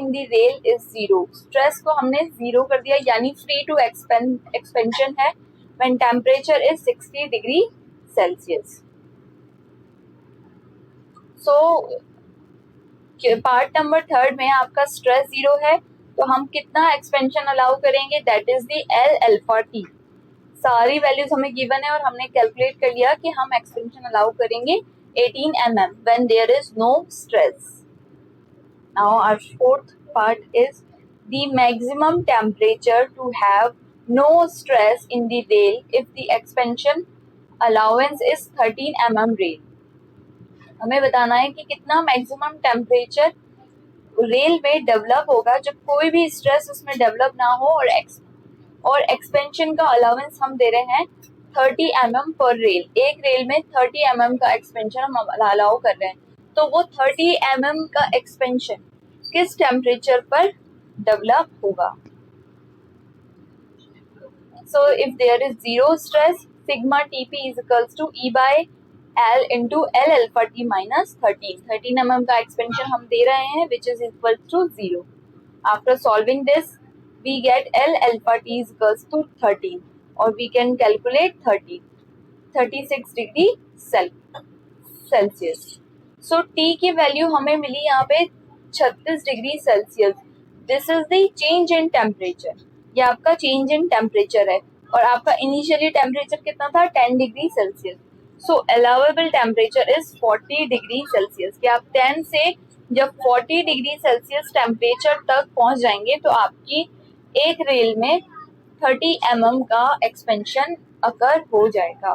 On the rail is zero, stress को हमने zero कर दिया, यानी फ्री टू एक्सपेंशन है when temperature is 60 degree Celsius. So part number third में आपका स्ट्रेस जीरो है, तो हम कितना एक्सपेंशन अलाउ करेंगे, that is the L alpha T. सारी वैल्यूज हमें गिवन है और हमने कैलकुलेट कर लिया कि हम एक्सपेंशन अलाउ करेंगे 18 mm when there is no stress. Now our fourth part is the maximum temperature to have no stress in the rail if the expansion allowance is 13 mm rail. हमें बताना है कि कितना मैक्सिमम टेम्परेचर रेल में develop होगा जब कोई भी स्ट्रेस उसमें डेवलप ना हो, और एक्सपेंशन का अलाउंस हम दे रहे हैं 30 mm पर रेल। एक रेल में 30 mm का एक्सपेंशन हम अलाउ कर रहे हैं, तो वो 30 mm का एक्सपेंशन किस टेम्परेचर पर डेवलप होगा। So if there is zero stress, sigma TP is equals to E by L into L alpha T minus 13 mm का एक्सपेंशन हम दे रहे हैं which is equal to zero. After solving this we get L alpha T is equals to 13 और we can calculate 36 degree Celsius. So T की value हमें मिली यहाँ पे 36 degree Celsius. This is the change in temperature, ये आपका change in temperature है, और आपका इनिशियली टेम्परेचर कितना था 10 degree Celsius. So allowable temperature is 40 degree Celsius. कि आप 10 से जब 40 डिग्री सेल्सियस टेम्परेचर तक पहुंच जाएंगे तो आपकी एक रेल में 30 mm का एक्सपेंशन अकर हो जाएगा।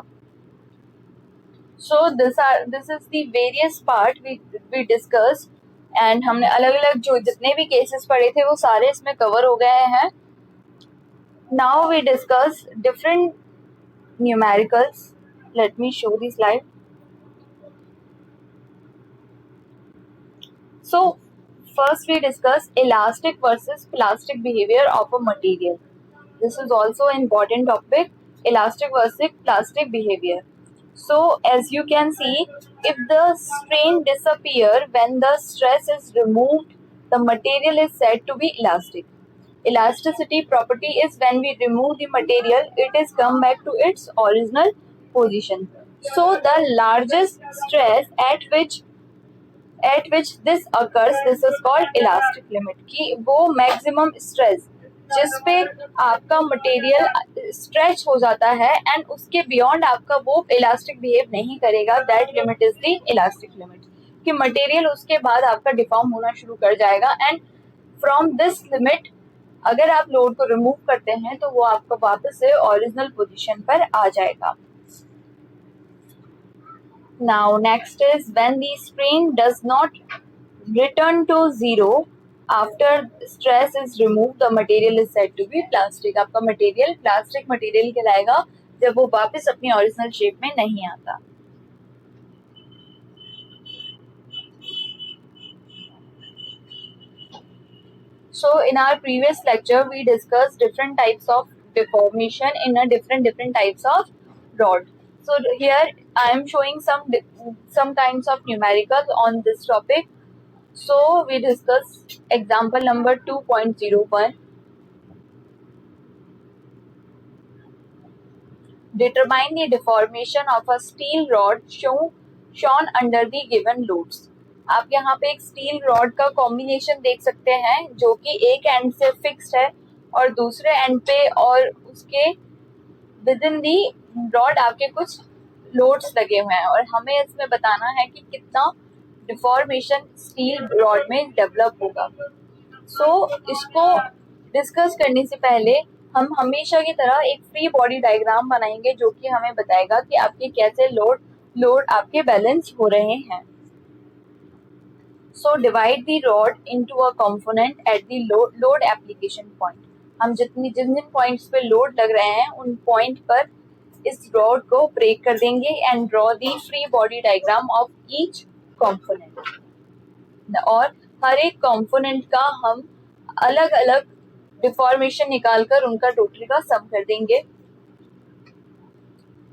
So this is the various part we discuss, and हमने अलग अलग जो जितने भी केसेस पढ़े थे वो सारे इसमें कवर हो गए हैं। Now we discuss different numericals. Let me show the slide. So first we discuss elastic versus plastic behavior of a material. This is also an important topic, elastic versus plastic behavior. So as you can see, if the strain disappear when the stress is removed, the material is said to be elastic. Elasticity property is when we remove the material, it is come back to its original position. So the largest stress at which this occurs, this is called elastic limit। कि वो maximum stress जिस पे आपका material stretch हो जाता है and उसके beyond आपका वो इलास्टिक बिहेव नहीं करेगा, that limit is the elastic limit. कि मटेरियल उसके बाद आपका डिफॉर्म होना शुरू कर जाएगा, एंड फ्रॉम दिस लिमिट अगर आप लोड को रिमूव करते हैं तो वो आपका वापस से ओरिजिनल पोजीशन पर आ जाएगा। Now next is when the strain does not return to zero after stress is removed, the material is said to be plastic। आपका मटेरियल प्लास्टिक मटेरियल कहलाएगा जब वो वापस अपनी ओरिजिनल शेप में नहीं आता। So in our previous lecture we discussed different types of deformation in a different types of rod. So here I am showing some kinds of numericals on this topic. So we discuss example number 2.01. Determine the deformation of a steel rod shown under the given loads. आप यहाँ पे एक steel rod का combination देख सकते हैं जो कि एक एंड से फिक्स्ड है और दूसरे एंड पे और उसके विद इन दी रॉड आपके कुछ लोड्स लगे हुए हैं, और हमें इसमें बताना है कि कितना डिफॉर्मेशन स्टील रॉड में डेवलप होगा। सो इसको डिस्कस करने से पहले हम हमेशा की तरह एक फ्री बॉडी डायग्राम बनाएंगे जो कि हमें बताएगा कि आपके कैसे लोड आपके बैलेंस हो रहे हैं। So divide the rod into a component at the load application point. हम जिन पॉइंट्स पे लोड लग रहे हैं उन पॉइंट पर इस रॉड को ब्रेक कर देंगे and draw the free body diagram of each component. और हर एक कंपोनेंट का हम अलग अलग डिफॉर्मेशन निकालकर उनका टोटल का सम कर देंगे।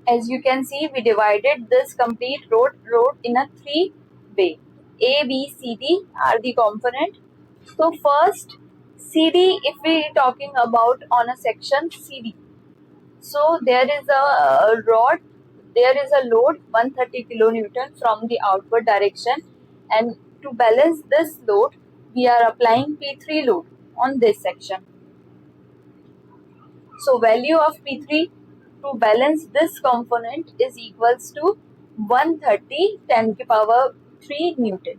As you can see, we divided this complete road in a 3 way. A, B, C, D are the component. So first, CD, if we talking about on a section CD, so there is a rod, there is a load 130 kilonewton from the outward direction, and to balance this load, we are applying P3 load on this section. So value of P3 to balance this component is equals to 130 10 to power 3 Newton.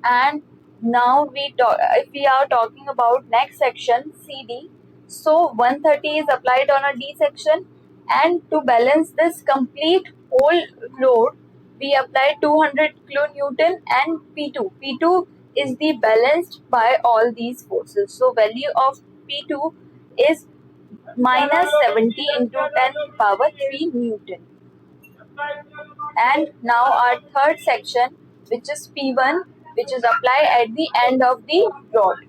And now if we are talking about next section CD, so 130 is applied on a D section, and to balance this complete whole load, we apply 200 kilonewton and P2. P2 is the balanced by all these forces. So value of P2 is minus 70 into 10 power 3 Newton. And now our third section, which is P1, which is applied at the end of the rod,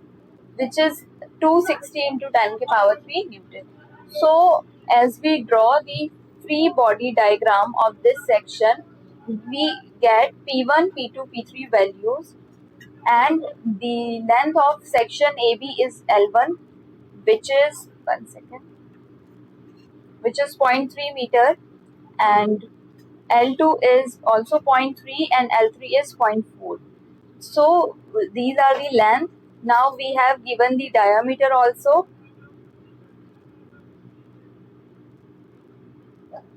which is 260 into 10 to power 3 Newton. So as we draw the free body diagram of this section, we get P1, P2, P3 values, and the length of section AB is L1, which is 1 second, which is 0.3 meter, and L2 is also 0.3 and L3 is 0.4. So these are the length. Now we have given the diameter also.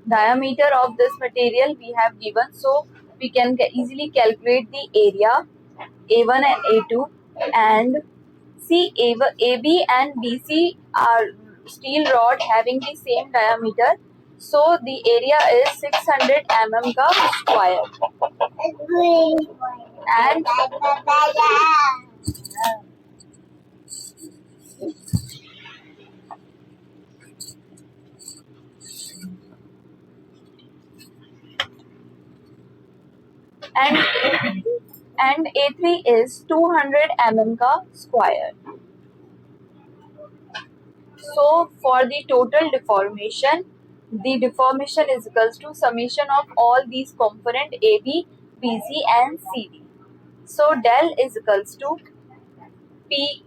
Diameter of this material we have given, so we can easily calculate the area A1 and A2. And see, AB and BC are steel rod having the same diameter, so the area is 600 mm ka square. And and A3 is 200 mm ka square. So for the total deformation, the deformation is equals to summation of all these component AB, BC and CD. So del is equals to P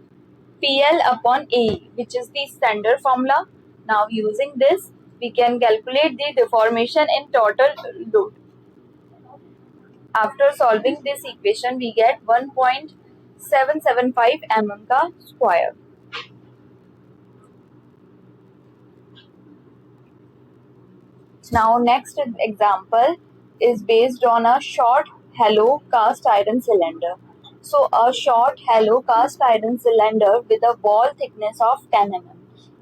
PL upon AE, which is the standard formula. Now using this, we can calculate the deformation in total load. After solving this equation, we get 1.775 mm ka square. Now next example is based on a short hollow cast iron cylinder. So a short hollow cast iron cylinder with a wall thickness of 10 mm.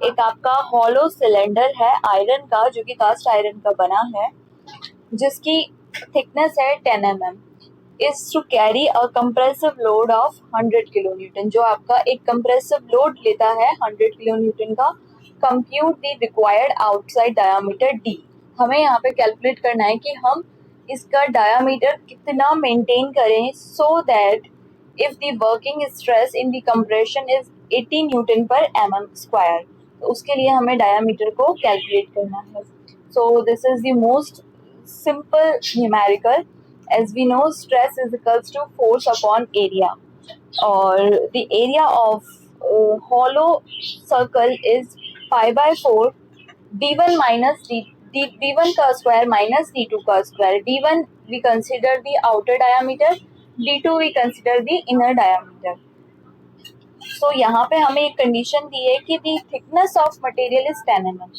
एक आपका hollow cylinder है iron का, जो कि cast iron का बना है, जिसकी thickness है 10 mm, is to carry a compressive load of 100 kilonewton. जो आपका एक compressive load लेता है 100 kilonewton का. Compute the required outside diameter D. हमें यहाँ पे कैलकुलेट करना है कि हम इसका डायामीटर कितना मेंटेन करें, so that if the working stress in the compression is 80 newton पर mm स्क्वायर, तो उसके लिए हमें डायामीटर को कैलकुलेट करना है. सो this is the most simple numerical. As we know, stress is equals to force upon area, or the area of hollow circle is pi by 4 d1 minus d1 का square minus d2 का square. d1 we consider the outer diameter, d2 we consider the inner diameter. So यहाँ पे हमें एक condition दी है कि the thickness of material is 10 mm.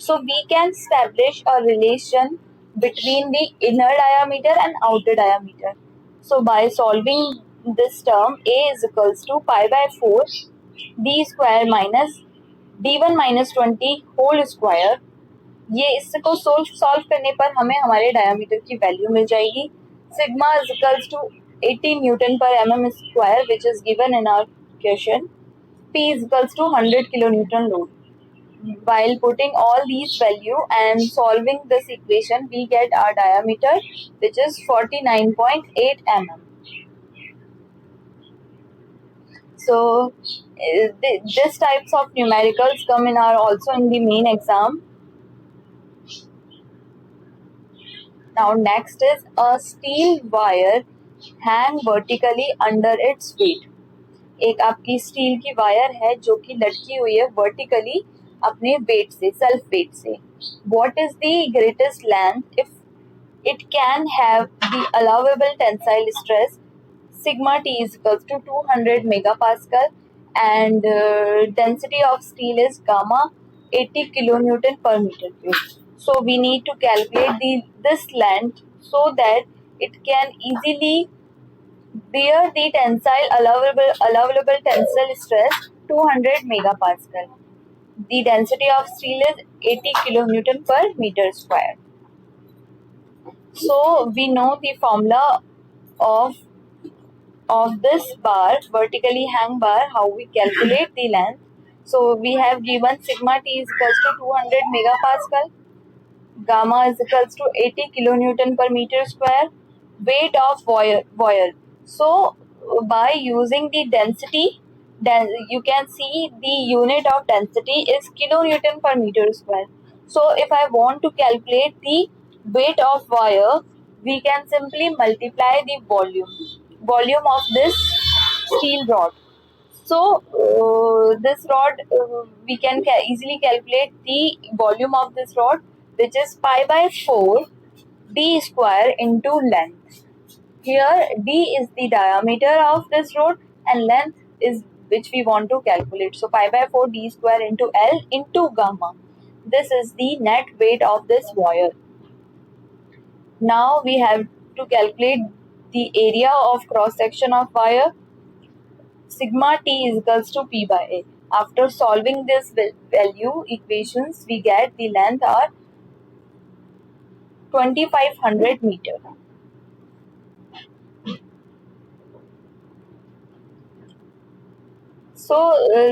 So we can establish a relation between the inner diameter and outer diameter. So by solving this term, A is equals to pi by 4 d square minus d1 minus 20 whole square. ये इसको solve करने पर हमें हमारे diameter की value मिल जाएगी. Sigma is equals to 80 newton पर mm square, which is given in our question. P is equals to 100 kilonewton load. While putting all these value and solving this equation, we get our diameter, which is 49.8 mm. So this types of numericals come in are also in the main exam. Now next is a steel wire hang vertically under its weight. एक आपकी steel की wire है जो कि लटकी हुई है vertically अपने वेट से, सेल्फ वेट से. What is the greatest length if it can have the allowable tensile stress sigma t is equals to 200 megapascal and density of steel is gamma 80 kilonewton per meter cube. So we need to calculate this length so that it can easily bear the allowable tensile stress 200 megapascal. The density of steel is 80 kilonewton per meter square. So we know the formula of this bar, vertically hang bar, how we calculate the length. So we have given sigma t is equals to 200 megapascal, gamma is equals to 80 kilonewton per meter square, weight of wire. So by using the density, then you can see the unit of density is kilonewton per meter square. So if I want to calculate the weight of wire, we can simply multiply the volume of this steel rod. So this rod, we can easily calculate the volume of this rod, which is pi by 4 d square into length. Here d is the diameter of this rod and length is which we want to calculate. So pi by 4 d square into L into gamma. This is the net weight of this wire. Now we have to calculate the area of cross section of wire. Sigma t is equals to p by a. After solving this value equations, we get the length are 2500 meter. So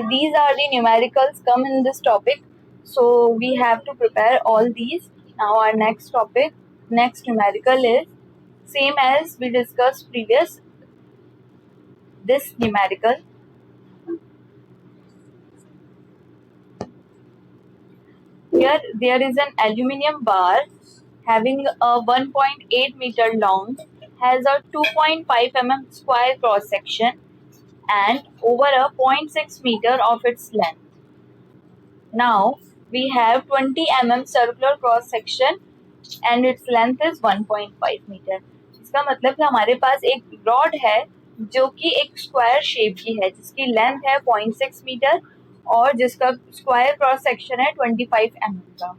these are the numericals come in this topic. So we have to prepare all these. Now our next topic, next numerical is same as we discussed previous. This numerical. Here there is an aluminium bar having a 1.8 meter long, has a 2.5 mm square cross section and over a 0.6 meter of its length. Now we have 20 mm circular cross section and its length is 1.5 meter. इसका मतलब कि हमारे पास एक rod है जो कि एक square shape की है जिसकी लेंथ है 0.6 मीटर और जिसका स्क्वायर क्रॉस सेक्शन है 25 mm का.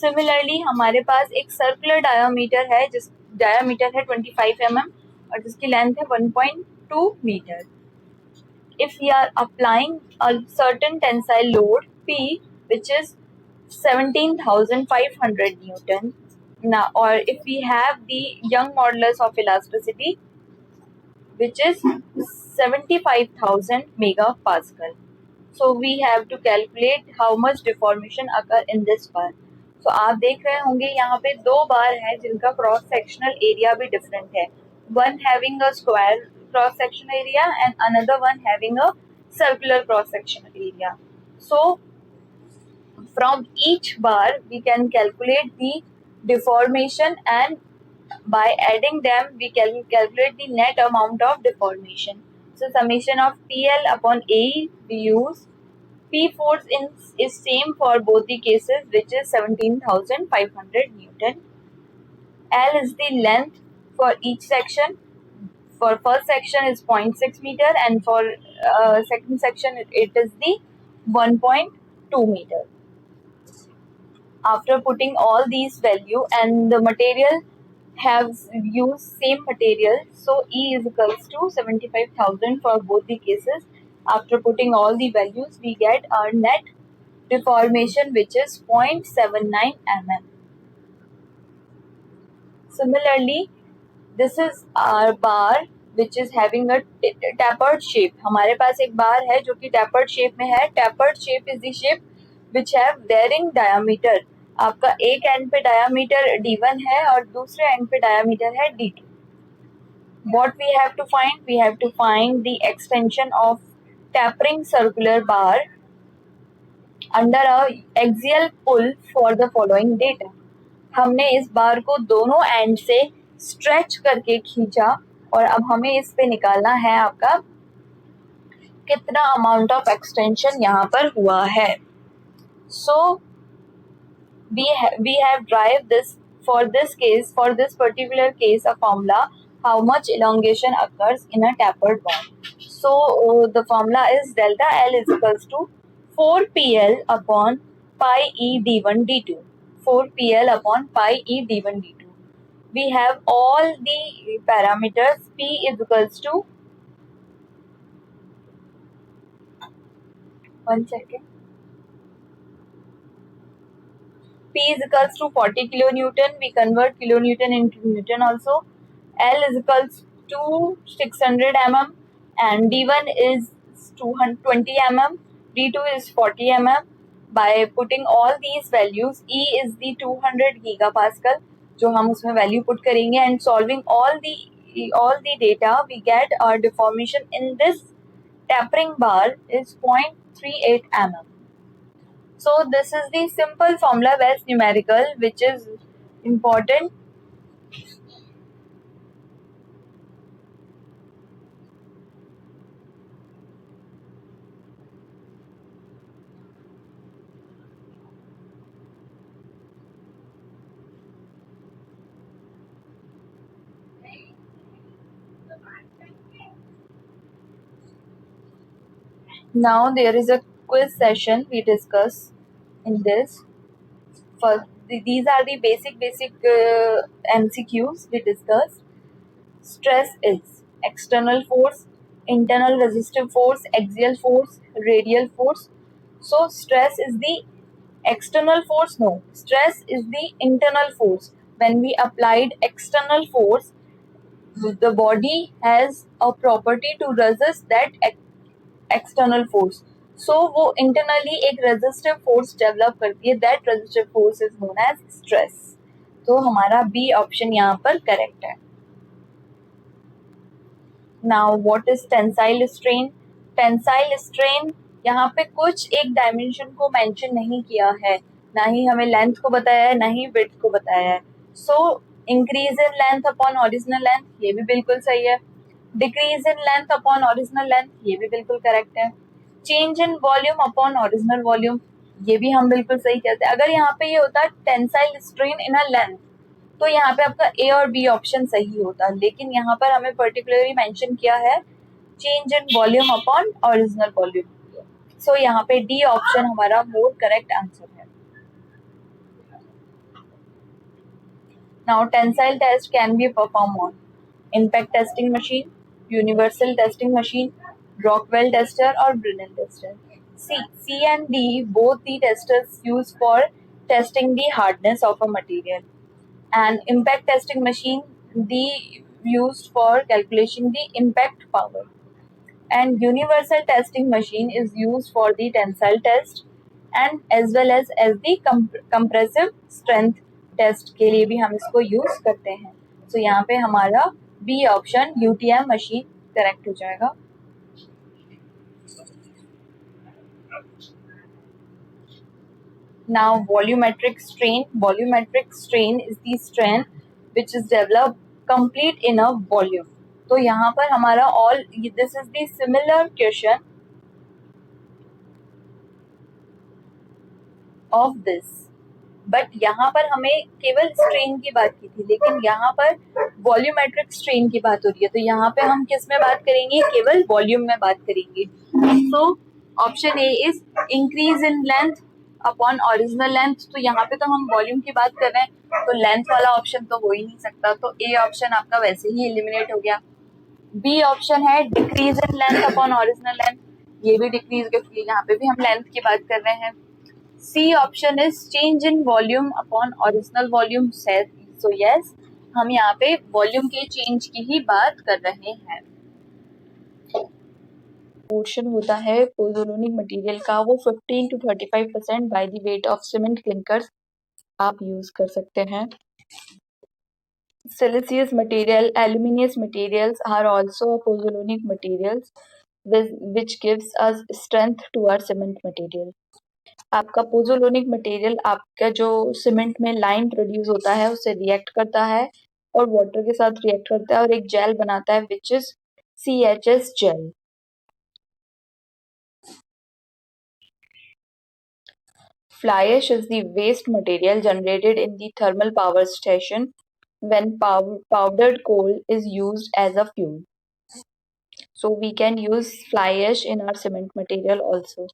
सिमिलरली हमारे पास एक सर्कुलर डायमीटर है जिस डायमीटर है 25 mm और जिसकी लेंथ है 1.2 metre. If we are applying a certain tensile load P, which is 17,500 Newton, now, or if we have the Young modulus of elasticity, which is 75,000 megapascal. So we have to calculate how much deformation occur in this bar. So आप देख रहे होंगे यहाँ पे दो बार है जिनका cross sectional area भी डिफरेंट है. One having a square cross sectional area and another one having a circular cross sectional area. So from each bar we can calculate the deformation and by adding them we can calculate the net amount of deformation. So summation of PL upon A we use. P force is same for both the cases, which is 17,500 Newton. L is the length for each section. For first section is 0.6 meter and for second section it is the 1.2 meter. After putting all these value and the material has used same material, so E is equals to 75,000 for both the cases. After putting all the values, we get our net deformation, which is 0.79 mm. Similarly, this is our bar which is having a tapered shape. हमारे पास एक बार है जो कि tapered shape में है. Tapered shape is the shape which have varying diameter. आपका एक and पे डायामीटर D1 है और दूसरे एंड पे डायामीटर है D2. What we have to find? We have to find the extension of tapering circular bar under a axial pull for the following data. हमने इस बार को दोनों एंड से स्ट्रेच करके खींचा और अब हमें इस पे निकालना है आपका कितना अमाउंट ऑफ एक्सटेंशन यहाँ पर हुआ है. So we have derived this for this particular case a formula how much elongation occurs in a tapered bond. So the formula is delta L is equals to 4PL upon pi E d1 d2. 4PL upon pi E d1 d2. We have all the parameters. P is equals to 1 second. P is equals to 40 kilonewton. We convert kilonewton into Newton also. L is equals to 600 mm and D1 is 220 mm. D2 is 40 mm. By putting all these values, E is the 200 gigapascal जो हम उसमें value put करेंगे and solving all the data we get our deformation in this tapering bar is 0.38 mm. So this is the simple formula based numerical which is important. Now there is a quiz session we discuss in this. First, these are the basic MCQs we discussed. Stress is external force, internal resistive force, axial force, radial force. So stress is the external force? No. Stress is the internal force. When we applied external force, the body has a property to resist that external force. So वो internally एक resistive force develop करती है. That resistive force is known as stress. तो हमारा B option यहाँ पर correct है. Now what is tensile strain? Tensile strain यहाँ पे कुछ एक डायमेंशन को मेंशन नहीं किया है, ना ही हमें लेंथ को बताया है, ना ही विड्थ को बताया है. So increase in length upon original length, ये भी बिल्कुल सही है. Decrease in length upon original length, ये भी बिल्कुल करेक्ट है. Change in volume upon original volume, ये भी हम बिल्कुल सही कहते हैं. अगर यहाँ पे ये होता tensile strain in a length तो यहाँ पे आपका ए और बी ऑप्शन सही होता, लेकिन यहाँ पर हमें पर्टिकुलरली मेंशन किया है change in volume upon original volume. So यहाँ पे डी ऑप्शन हमारा मोर करेक्ट आंसर है. Now tensile test can be perform on impact testing machine, universal testing machine, Rockwell tester और Brinell tester. C and D both the testers used for testing the hardness of a material. And impact testing machine the used for calculating the impact power, and universal testing machine is used for the tensile test and as well as the compressive strength test के लिए भी हम इसको use करते हैं. So यहाँ पे हमारा B option UTM machine correct हो जाएगा. Now volumetric strain. Volumetric strain is the strain which is developed complete in a volume. तो यहाँ पर हमारा all this is the similar question of this, but यहाँ पर हमें केवल स्ट्रेन की बात की थी, लेकिन यहाँ पर वॉल्यूमेट्रिक स्ट्रेन की बात हो रही है. तो यहाँ पे हम किस में बात करेंगे? केवल वॉल्यूम में बात करेंगे. तो option A is increase in length upon original length. तो यहाँ पे तो हम वॉल्यूम की बात कर रहे हैं, तो लेंथ वाला ऑप्शन तो हो ही नहीं सकता. तो ए ऑप्शन आपका वैसे ही एलिमिनेट हो गया. बी ऑप्शन है decrease in length upon original length, ये भी डिक्रीज, क्योंकि यहाँ पे भी हम लेंथ की बात कर रहे हैं. C option is change in volume upon original volume set. So yes, हम यहाँ पे वॉल्यूम के चेंज की ही बात कर रहे हैं. पोर्शन होता है पोज़ोलॉनिक मटेरियल का, वो 15 to 35% by the weight of cement clinkers आप यूज कर सकते हैं. Siliceous material, aluminous materials are also pozzolanic materials which gives us strength to our cement material. आपका पोज़ोलॉनिक मटेरियल आपका जो सीमेंट में लाइन प्रोड्यूस होता है उससे रिएक्ट करता है और वाटर के साथ रिएक्ट करता है और एक जेल बनाता है which is CHS gel. Fly ash is the waste material generated in the thermal power station when powdered coal is used as a fuel. So we can use fly ash in our cement material also.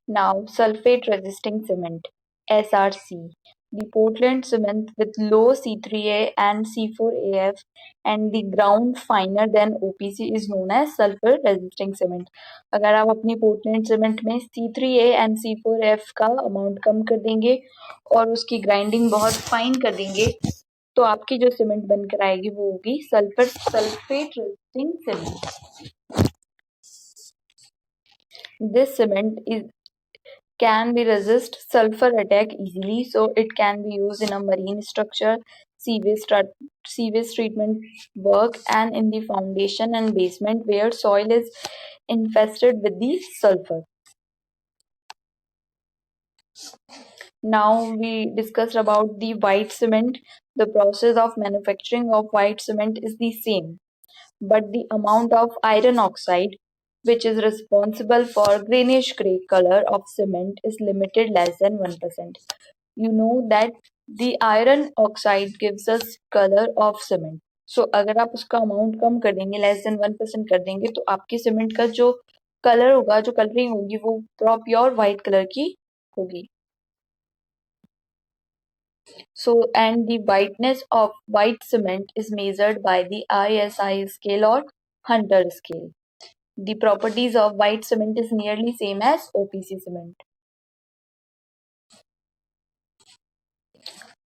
Now, sulfate resisting cement (SRC). The Portland cement with low C3A and C4AF and the ground finer than OPC is known as sulfur resisting cement. अगर आप अपनी Portland cement में C3A and C4F का amount कम कर देंगे और उसकी grinding बहुत फाइन कर देंगे तो आपकी जो सीमेंट बनकर आएगी वो होगी sulphate resisting cement. This cement is can be resist sulfur attack easily, so it can be used in a marine structure, sewage treatment work, and in the foundation and basement where soil is infested with the sulfur. Now we discussed about the white cement. The process of manufacturing of white cement is the same, but the amount of iron oxide which is responsible for greenish gray color of cement is limited less than 1%. You know that the iron oxide gives us color of cement. So अगर आप उसका amount कम कर देंगे less than 1% कर देंगे तो आपकी cement का जो कलर होगा जो कलरिंग होगी वो प्योर व्हाइट कलर की होगी. So, and the whiteness of white cement is measured by the ISI scale or Hunter scale. The properties of white cement is nearly same as OPC cement.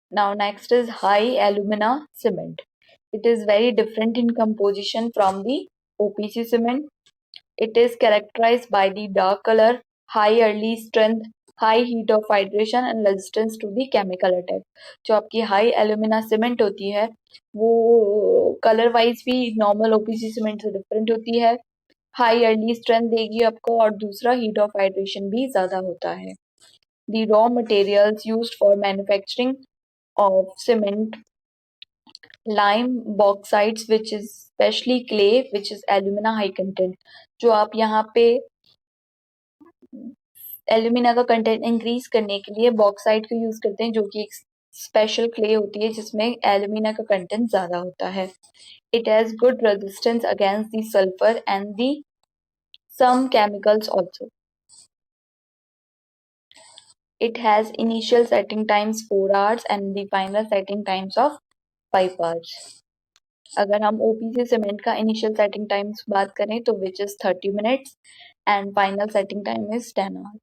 Now next is high alumina cement. It is very different in composition from the OPC cement. It is characterized by the dark color, high early strength, high heat of hydration and resistance to the chemical attack. जो आपकी high alumina cement होती है वो colour wise भी normal OPC cement से different होती है, high early strength देगी आपको और दूसरा हीट ऑफ हाइड्रेशन भी ज़्यादा होता है. The raw materials used for manufacturing of cement, lime, bauxites which is specially clay which is alumina high content. जो आप यहाँ पे एल्यूमिना का कंटेंट इंक्रीज करने के लिए बॉक्साइट को यूज करते हैं जो कि एक स्पेशल क्ले होती है जिसमें एल्यूमिना का कंटेंट ज्यादा होता है. It has good resistance against the sulphur and the some chemicals also. It has initial setting times 4 hours and the final setting times of 5 hours. अगर हम OPC सीमेंट का इनिशियल सेटिंग टाइम्स बात करें तो which is 30 minutes and final setting time is 10 hours.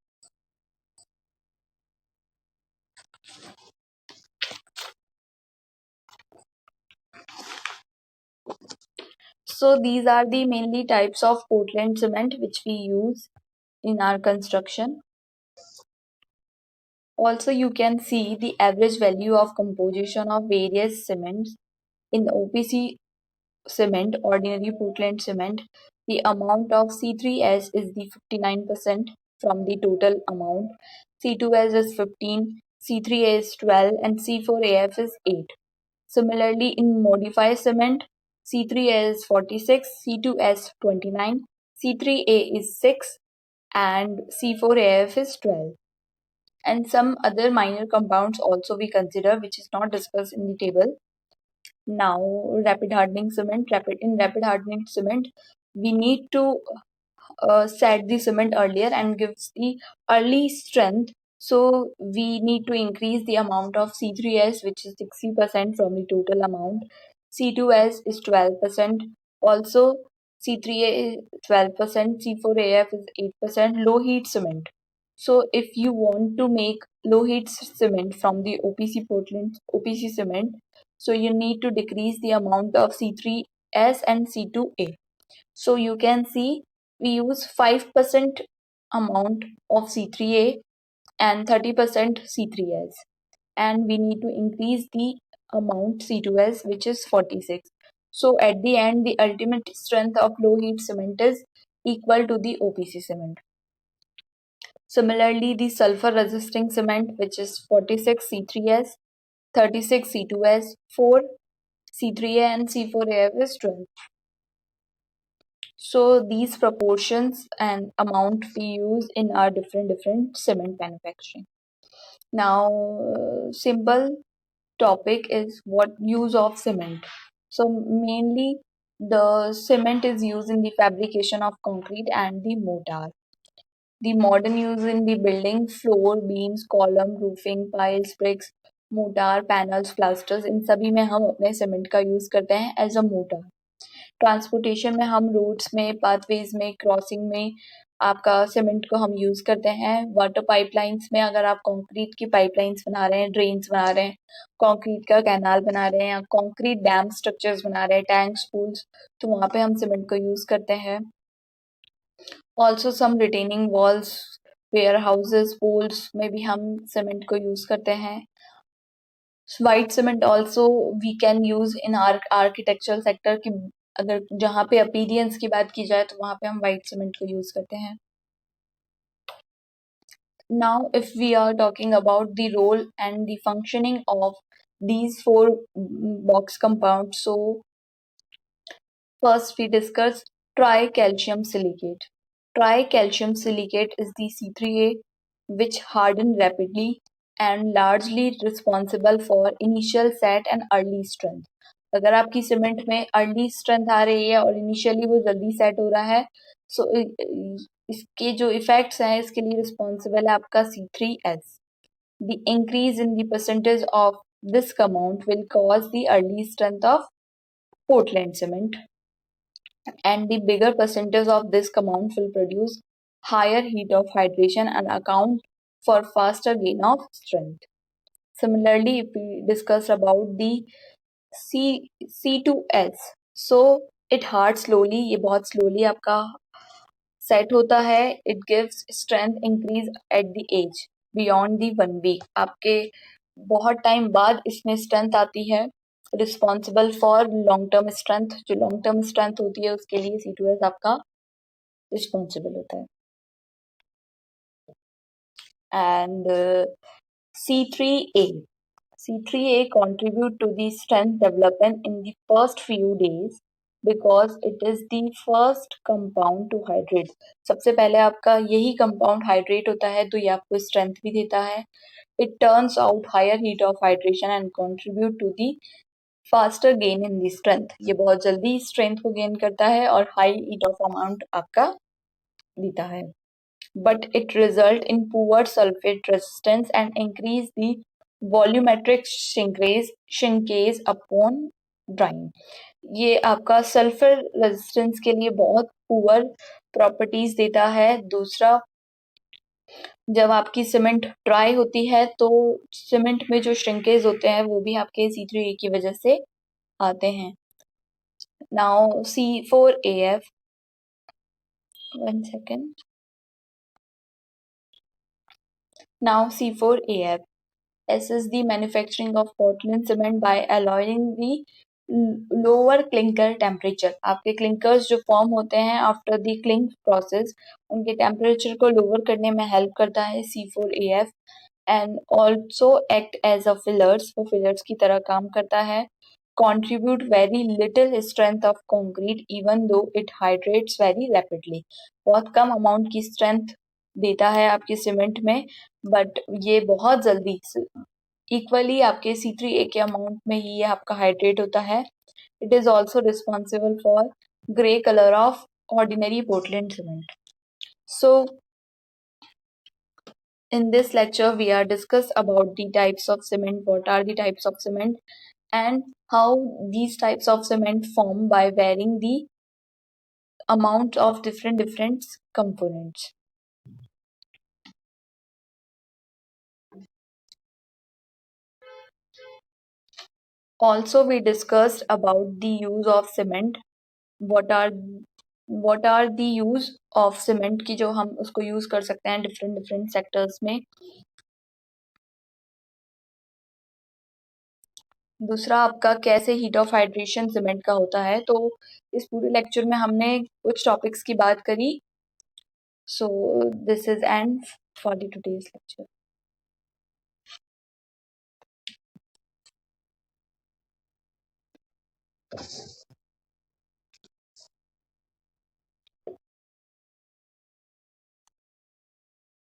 So these are the mainly types of Portland cement which we use in our construction. Also you can see the average value of composition of various cements. In OPC cement, ordinary Portland cement, the amount of C3S is the 59% from the total amount, C2S is 15, C3A is 12 and C4AF is 8. Similarly, in modified cement, C3A is 46, C2S 29, C3A is 6 and C4AF is 12. And some other minor compounds also we consider which is not discussed in the table. Now, rapid hardening cement. In rapid hardening cement, we need to set the cement earlier and gives the early strength. So we need to increase the amount of C3S, which is 60% from the total amount. C2S is 12%. Also, C3A is 12%. C4AF is 8%. Low heat cement. So if you want to make low heat cement from the OPC Portland OPC cement, so you need to decrease the amount of C3S and C2A. So you can see we use 5% amount of C3A and 30% C3S, and we need to increase the amount C2S which is 46. So at the end the ultimate strength of low heat cement is equal to the OPC cement. Similarly, the sulfur resisting cement which is 46 C3S, 36 C2S, 4 C3A and C4AF is 12. So these proportions and amount we use in our different cement manufacturing. Now, simple topic is what use of cement. So mainly the cement is used in the fabrication of concrete and the mortar. The modern use in the building, floor, beams, column, roofing, piles, bricks, mortar, panels, plasters, इन सभी में हम अपने cement का use करते हैं as a motor. Transportation में हम roads में, पाथवेज में, क्रॉसिंग में आपका सीमेंट को हम यूज करते हैं. वाटर पाइपलाइंस में अगर आप कंक्रीट की पाइपलाइंस बना रहे हैं, ड्रेन्स बना रहे हैं, कंक्रीट का कैनाल बना रहे हैं या कंक्रीट डैम स्ट्रक्चर्स बना रहे हैं, टैंक्स, पूल्स, तो वहां पे हम सीमेंट को यूज करते हैं. Also some retaining walls, warehouses, poles में भी हम सीमेंट को यूज करते हैं. White cement also we can use in architectural sector की, अगर जहाँ पे अपीरियंस की बात की जाए तो वहां पे हम व्हाइट सीमेंट को यूज करते हैं. Now, if we are talking about the role and the functioning of these four box compounds, so first we discuss tricalcium silicate. Tricalcium silicate is the C3A which harden rapidly and largely responsible for initial set and early strength. अगर आपकी cement में early strength आ रही है और initially वो जल्दी set हो रहा है, सो इसके जो इफेक्ट्स हैं इसके लिए रिस्पॉन्सिबल है आपका C3S. The increase in the percentage of this compound will cause the early strength of Portland cement, and the bigger percentage of this compound will produce higher heat of hydration and account for faster gain of strength. Similarly, if we discuss about the C2S, so it hards slowly, ये बहुत slowly आपका set होता है. It gives strength increase at the age beyond the 1 week. आपके बहुत time बाद इसमें strength आती है. Responsible for long term strength, जो लॉन्ग टर्म स्ट्रेंथ होती है उसके लिए C2S आपका रिस्पॉन्सिबल होता है. And C3A. C3A contribute to the strength development in the first few days because it is the first compound to hydrate. सबसे पहले आपका यही compound hydrate होता है तो ये आपको strength भी देता है. It turns out higher heat of hydration and contribute to the faster gain in the strength. ये बहुत जल्दी strength को gain करता है और high heat of amount आपका देता है. But it result in poor sulfate resistance and increase the volumetric shrinkage upon drying. ये आपका सल्फर रेजिस्टेंस के लिए बहुत पुअर प्रॉपर्टीज देता है. दूसरा, जब आपकी सीमेंट ड्राई होती है तो सीमेंट में जो श्रिंकेज होते हैं वो भी आपके C3A की वजह से आते हैं. Now C4AF, 1 second. Now C4AF assists the manufacturing of Portland cement by allowing the lower clinker temperature. आपके clinkers जो form होते हैं after the clink process, उनके temperature को lower करने में help करता है C4AF, and also act as a fillers, वो fillers की तरह काम करता है. Contribute very little strength of concrete even though it hydrates very rapidly. बहुत कम amount की strength देता है आपकी सीमेंट में, बट ये बहुत जल्दी इक्वली आपके C3A के अमाउंट में ही ये आपका हाइड्रेट होता है. It is also responsible for grey colour of ordinary Portland cement. So in this lecture we are discuss about the types of cement, what are the types of cement and how these types of cement form by varying the amount of different components. Also we discussed about the use of cement, what are the use of cement की जो हम उसको use कर सकते हैं different sectors में. दूसरा आपका कैसे हीट ऑफ हाइड्रेशन सीमेंट का होता है. तो इस पूरे लेक्चर में हमने कुछ टॉपिक्स की बात करी. सो this is and for the today's lecture.